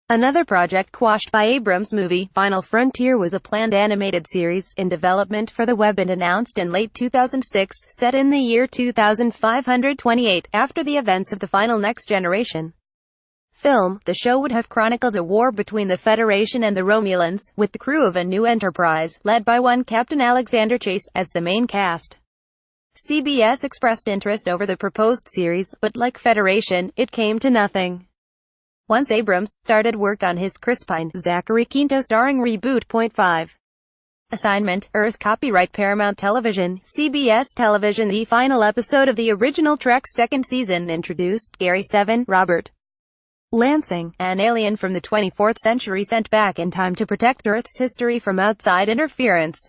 Another project quashed by Abrams' movie, Final Frontier, was a planned animated series, in development for the web and announced in late 2006, set in the year 2528, after the events of the final Next Generation film. The show would have chronicled a war between the Federation and the Romulans, with the crew of a new Enterprise, led by one Captain Alexander Chase, as the main cast. CBS expressed interest over the proposed series, but like Federation, it came to nothing. Once Abrams started work on his Chris Pine, Zachary Quinto starring reboot. 5. Assignment, Earth. Copyright Paramount Television, CBS Television. The final episode of the original Trek's second season introduced Gary 7, Robert Lansing, an alien from the 24th century sent back in time to protect Earth's history from outside interference.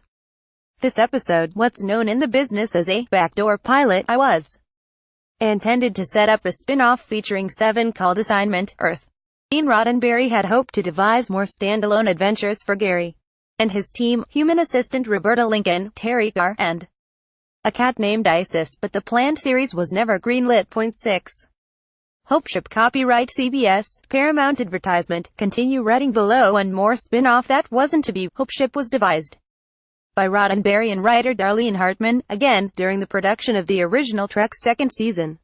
This episode, what's known in the business as a backdoor pilot, was intended to set up a spin-off featuring Seven called Assignment, Earth. Gene Roddenberry had hoped to devise more standalone adventures for Gary and his team, human assistant Roberta Lincoln, Terry Garr, and a cat named Isis, but the planned series was never greenlit. 6. Hopeship. Copyright CBS, Paramount. Advertisement, continue reading below and more spin-off that wasn't to be. Hopeship was devised by Roddenberry and writer Darlene Hartman, again, during the production of the original Trek's second season.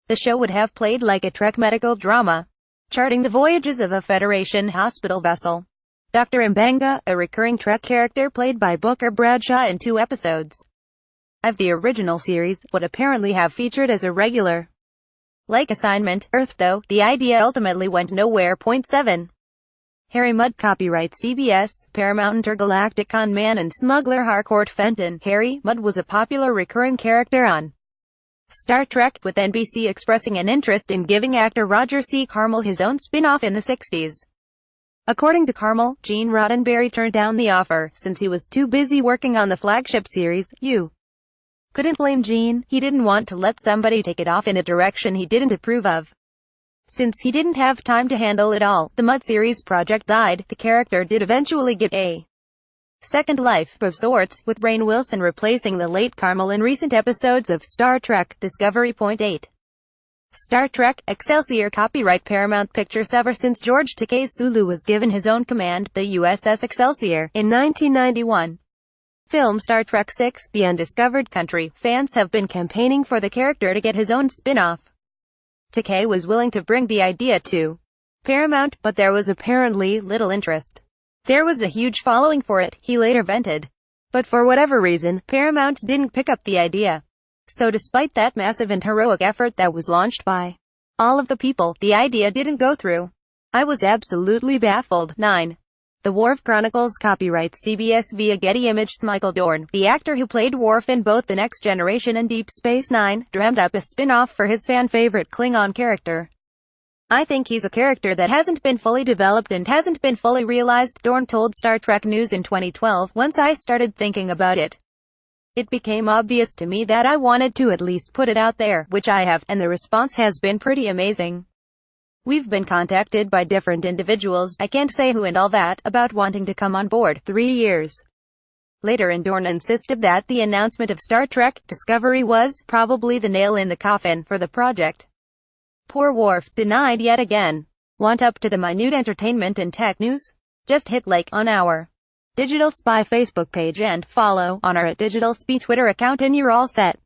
The show would have played like a Trek medical drama, charting the voyages of a Federation hospital vessel. Dr. M'Benga, a recurring Trek character played by Booker Bradshaw in 2 episodes of the original series, would apparently have featured as a regular. Like Assignment, Earth, though, the idea ultimately went nowhere. 7. Harry Mudd. Copyright CBS, Paramount. Intergalactic con man and smuggler Harcourt Fenton. Harry Mudd was a popular recurring character on Star Trek, with NBC expressing an interest in giving actor Roger C. Carmel his own spin-off in the 60s. According to Carmel, Gene Roddenberry turned down the offer, since he was too busy working on the flagship series. You couldn't blame Gene. He didn't want to let somebody take it off in a direction he didn't approve of. Since he didn't have time to handle it all, the Mudd series project died. The character did eventually get a second life, of sorts, with Rainn Wilson replacing the late Carmel in recent episodes of Star Trek Discovery. 8. Star Trek Excelsior. Copyright Paramount Pictures. Ever since George Takei Sulu was given his own command, the USS Excelsior, in 1991. Film Star Trek VI, The Undiscovered Country, fans have been campaigning for the character to get his own spin-off. Takei was willing to bring the idea to Paramount, but there was apparently little interest. There was a huge following for it, he later vented. But for whatever reason, Paramount didn't pick up the idea. So despite that massive and heroic effort that was launched by all of the people, the idea didn't go through. I was absolutely baffled. 9. The Worf Chronicles. Copyright CBS via Getty Images. Michael Dorn, the actor who played Worf in both The Next Generation and Deep Space Nine, dreamed up a spin-off for his fan-favorite Klingon character. I think he's a character that hasn't been fully developed and hasn't been fully realized, Dorn told Star Trek News in 2012. Once I started thinking about it, it became obvious to me that I wanted to at least put it out there, which I have, and the response has been pretty amazing. We've been contacted by different individuals, I can't say who and all that, about wanting to come on board. 3 years later, and Dorn insisted that the announcement of Star Trek Discovery was probably the nail in the coffin for the project. Poor Worf, denied yet again. Want up to the minute entertainment and tech news? Just hit like on our Digital Spy Facebook page and follow on our @Digital Spy Twitter account and you're all set.